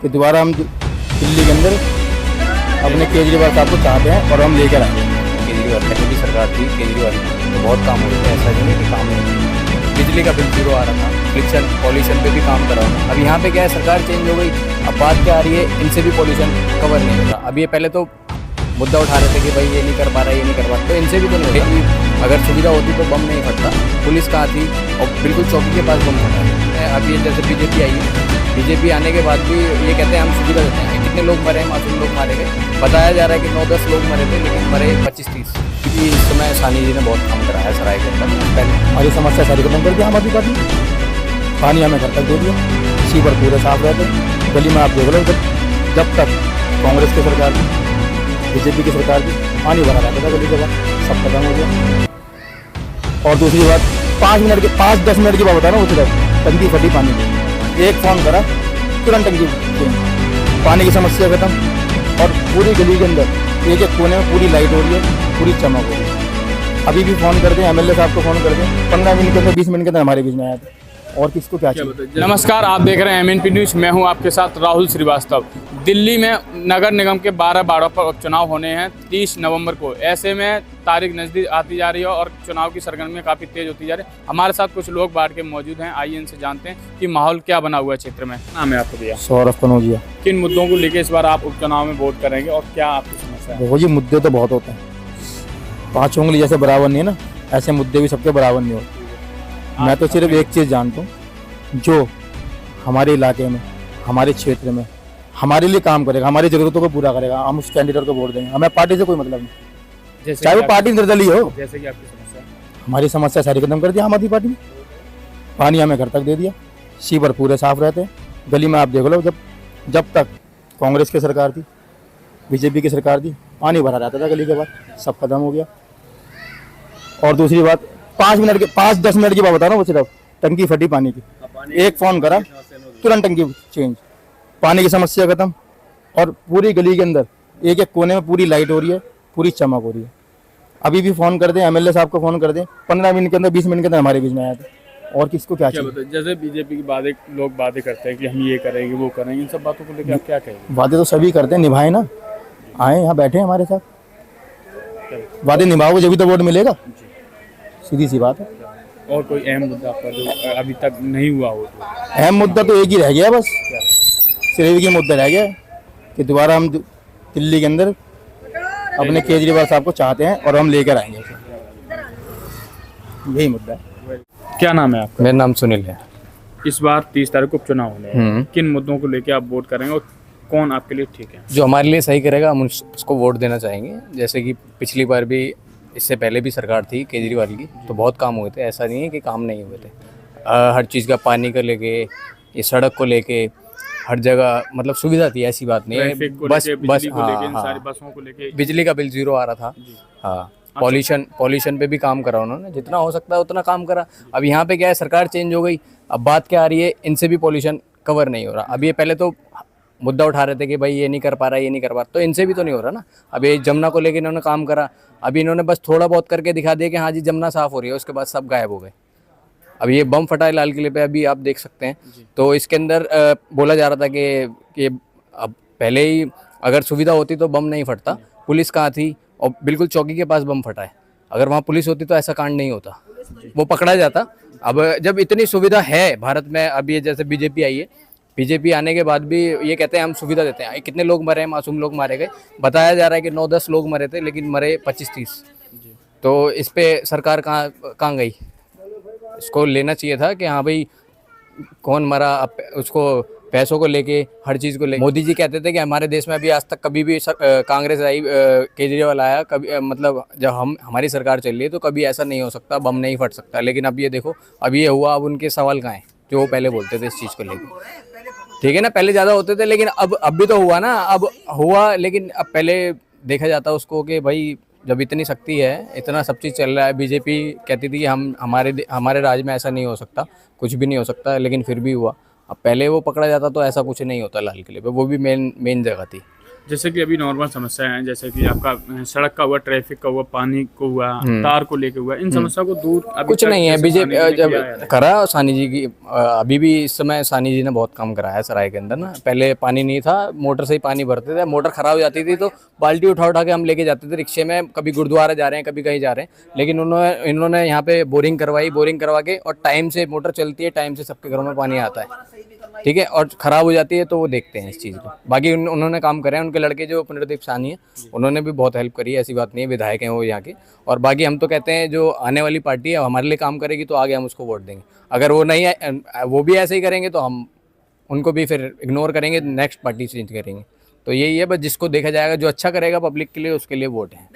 कि दोबारा हम दिल्ली के अंदर अपने केजरीवाल साहब को चाहते हैं और हम लेकर आएंगे। केजरीवाल पहले भी सरकार थी, केजरीवाल की तो बहुत काम हुए थे, ऐसा नहीं है कि काम नहीं हुए। बिजली का बिल जीरो आ रहा था, पॉल्यूशन पे भी काम करा हुआ। अब यहाँ पे क्या है, सरकार चेंज हो गई, अब बात क्या आ रही है, इनसे भी पॉल्यूशन कवर नहीं होता। अब ये पहले तो मुद्दा उठा रहे थे कि भाई ये नहीं कर पा रहा, ये नहीं कर पा रहा, तो इनसे भी तो नहीं होता। अगर सुविधा होती तो बम नहीं फटता। पुलिस कहाँ थी, और बिल्कुल चौकी के पास बम फटा है। अब ये जैसे बीजेपी आई है, बीजेपी आने के बाद भी ये कहते हैं हम सुविधा देते हैं। कितने लोग मरे, मासूम लोग मारे गए। बताया जा रहा है कि 9-10 लोग मरे थे, लेकिन मरे 25-30। क्योंकि इस समय सानी जी ने बहुत काम कराया सराय के अंदर। पहले हमारी समस्या सारी खत्म कर दी आम आदमी पार्टी ने। पानी हमें घर तक दे दिया, सीवर पूरे साफ रहते। गली में आप देख लो, जब तक कांग्रेस की सरकार थी, बीजेपी की सरकार थी, पानी भरा रहता था गली के बाद, सब खत्म हो गया। और दूसरी बात, 5-10 मिनट की बात बता रहा हूँ, उस टंकी फटी पानी की, एक फोन करा तुरंत टंकी चेंज, पानी की समस्या खत्म। और पूरी गली के अंदर एक कोने में पूरी लाइट हो रही है, पूरी चमक हो रही है। अभी भी फ़ोन कर दें, एमएलए साहब को फ़ोन कर दें, 15 मिनट के अंदर 20 मिनट के अंदर हमारे बीच में आया था। और किसको क्या चाहिए। नमस्कार, आप देख रहे हैं एमएनपी न्यूज़। मैं हूं आपके साथ राहुल श्रीवास्तव। दिल्ली में नगर निगम के 12 वार्डों पर उपचुनाव होने हैं 30 नवंबर को। ऐसे में तारीख नज़दीक आती जा रही है और चुनाव की सरगर्मी काफ़ी तेज होती जा रही है। हमारे साथ कुछ लोग बाढ़ के मौजूद हैं, आइए इनसे जानते हैं कि माहौल क्या बना हुआ है क्षेत्र में। नाम है आपको भैया? सौरभ कनौजिया। किन मुद्दों को लेकर इस बार आप उपचुनाव में वोट करेंगे और क्या आपकी समस्या है? देखो जी, मुद्दे तो बहुत होते हैं, 5 उंगली जैसे बराबर नहीं है ना, ऐसे मुद्दे भी सबके बराबर नहीं होते। मैं तो सिर्फ एक चीज़ जानता हूँ, जो हमारे इलाके में, हमारे क्षेत्र में हमारे लिए काम करेगा, हमारी ज़रूरतों को पूरा करेगा, हम उस कैंडिडेट को वोट देंगे। हमें पार्टी से कोई मतलब नहीं, चाहे वो पार्टी निर्दलीय हो। जैसे कि आपकी समस्या? हमारी समस्या सारी खत्म कर दी आम आदमी पार्टी ने। पानी हमें घर तक दे दिया, सीवर पूरे साफ रहते हैं। गली में आप देख लो, जब तक कांग्रेस की सरकार थी, बीजेपी की सरकार थी, पानी भरा रहता था गली के बाद, सब खत्म हो गया। और दूसरी बात, 5-10 मिनट की बात बता रहा हूँ, सिर्फ टंकी फटी पानी की, एक फ़ोन करा तुरंत टंकी चेंज, पानी की समस्या खत्म। और पूरी गली के अंदर एक कोने में पूरी लाइट हो रही है, पूरी चमक हो रही है। अभी भी फ़ोन कर दें, एमएलए साहब को फ़ोन कर दें, 15 मिनट के अंदर 20 मिनट के अंदर हमारे बीच में आया था। और किसको क्या चाहिए। जैसे बीजेपी की बातें, लोग बातें करते हैं कि हम ये करेंगे, वो करेंगे, इन सब बातों को लेकर आप क्या कहेंगे? वादे तो सभी करते हैं, निभाए ना, आए यहाँ बैठे हमारे साथ, वादे निभाओगे जब भी तो वोट मिलेगा, सीधी सी बात है। और कोई अहम मुद्दा आपका जो अभी तक नहीं हुआ हो? अहम मुद्दा तो एक ही रह गया, बस सिर्फ एक ही मुद्दा रह गया कि दोबारा हम दिल्ली के अंदर अपने केजरीवाल साहब को चाहते हैं और हम लेकर आएंगे, यही मुद्दा है। क्या नाम है आपका? मेरा नाम सुनील है। इस बार 30 तारीख को उपचुनाव होने हैं, किन मुद्दों को लेकर आप वोट करेंगे और कौन आपके लिए ठीक है? जो हमारे लिए सही करेगा हम उसको वोट देना चाहेंगे। जैसे कि पिछली बार भी, इससे पहले भी सरकार थी केजरीवाल की, तो बहुत काम हुए थे, ऐसा नहीं है कि काम नहीं हुए थे। हर चीज़ का, पानी को लेके, ये सड़क को लेके, हर जगह मतलब सुविधा थी, ऐसी बात नहीं है। बस बसों को लेके, बिजली का बिल जीरो आ रहा था। हाँ, पॉल्यूशन पे भी काम करा उन्होंने, जितना हो सकता है उतना काम करा। अब यहाँ पे क्या है, सरकार चेंज हो गई, अब बात क्या आ रही है, इनसे भी पॉल्यूशन कवर नहीं हो रहा। अब ये पहले तो मुद्दा उठा रहे थे कि भाई ये नहीं कर पा रहा, ये नहीं कर पा रहा, तो इनसे भी तो नहीं हो रहा ना। अब ये जमुना को लेकर इन्होंने काम करा, अभी इन्होंने बस थोड़ा बहुत करके दिखा दिया कि हाँ जी जमुना साफ़ हो रही है, उसके बाद सब गायब हो गए। अब ये बम फटा है लाल किले पे, अभी आप देख सकते हैं। तो इसके अंदर बोला जा रहा था कि अब पहले ही अगर सुविधा होती तो बम नहीं फटता। पुलिस कहाँ थी, और बिल्कुल चौकी के पास बम फटा है। अगर वहाँ पुलिस होती तो ऐसा कांड नहीं होता, वो पकड़ा जाता। अब जब इतनी सुविधा है भारत में, अब ये जैसे बीजेपी आई है, बीजेपी आने के बाद भी ये कहते हैं हम सुविधा देते हैं। कितने लोग मरे, मासूम लोग मारे गए। बताया जा रहा है कि 9-10 लोग मरे थे, लेकिन मरे 25-30। तो इस पे सरकार कहाँ गई? इसको लेना चाहिए था कि हाँ भाई कौन मरा, उसको पैसों को लेके, हर चीज़ को लेके। मोदी जी कहते थे कि हमारे देश में अभी आज तक कभी भी कांग्रेस आई, केजरीवाल आया, कभी मतलब जब हमारी सरकार चल रही है तो कभी ऐसा नहीं हो सकता, बम नहीं फट सकता। लेकिन अब ये देखो, अब ये हुआ, अब उनके सवाल कहाँ हैं जो वो पहले बोलते थे इस चीज़ को लेकर। ठीक है ना, पहले ज़्यादा होते थे, लेकिन अब भी तो हुआ ना, अब हुआ। लेकिन अब पहले देखा जाता उसको कि भाई जब इतनी शक्ति है, इतना सब चीज़ चल रहा है। बीजेपी कहती थी कि हमारे राज्य में ऐसा नहीं हो सकता, कुछ भी नहीं हो सकता, लेकिन फिर भी हुआ। अब पहले वो पकड़ा जाता तो ऐसा कुछ नहीं होता लाल किले पे, वो भी मेन जगह थी। जैसे कि अभी नॉर्मल समस्या है, जैसे कि आपका सड़क का हुआ, ट्रैफिक का हुआ, पानी को हुआ, तार को लेके हुआ, इन समस्या को दूर अभी कुछ तक नहीं है। जैसे बीजेपी सानी जी ने जब किया है। करा सानी जी की, अभी भी इस समय सानी जी ने बहुत काम करा है सराय के अंदर ना। पहले पानी नहीं था, मोटर से ही पानी भरते थे, मोटर खराब हो जाती थी तो बाल्टी उठा उठा के हम लेके जाते थे रिक्शे में, कभी गुरुद्वारा जा रहे हैं, कभी कहीं जा रहे हैं। लेकिन इन्होंने यहाँ पे बोरिंग करवाई, बोरिंग करवा के, और टाइम से मोटर चलती है, टाइम से सबके घरों में पानी आता है, ठीक है। और खराब हो जाती है तो वो देखते हैं इस चीज़ को। बाकी उन्होंने काम करे हैं, उनके लड़के जो पुनर्दीप साहनी है उन्होंने भी बहुत हेल्प करी है, ऐसी बात नहीं है, विधायक हैं वो यहाँ के। और बाकी हम तो कहते हैं जो आने वाली पार्टी है हमारे लिए काम करेगी तो आगे हम उसको वोट देंगे। अगर वो नहीं है, वो भी ऐसे ही करेंगे तो हम उनको भी फिर इग्नोर करेंगे, नेक्स्ट पार्टी चेंज करेंगे। तो यही है, बस जिसको देखा जाएगा जो अच्छा करेगा पब्लिक के लिए उसके लिए वोट है।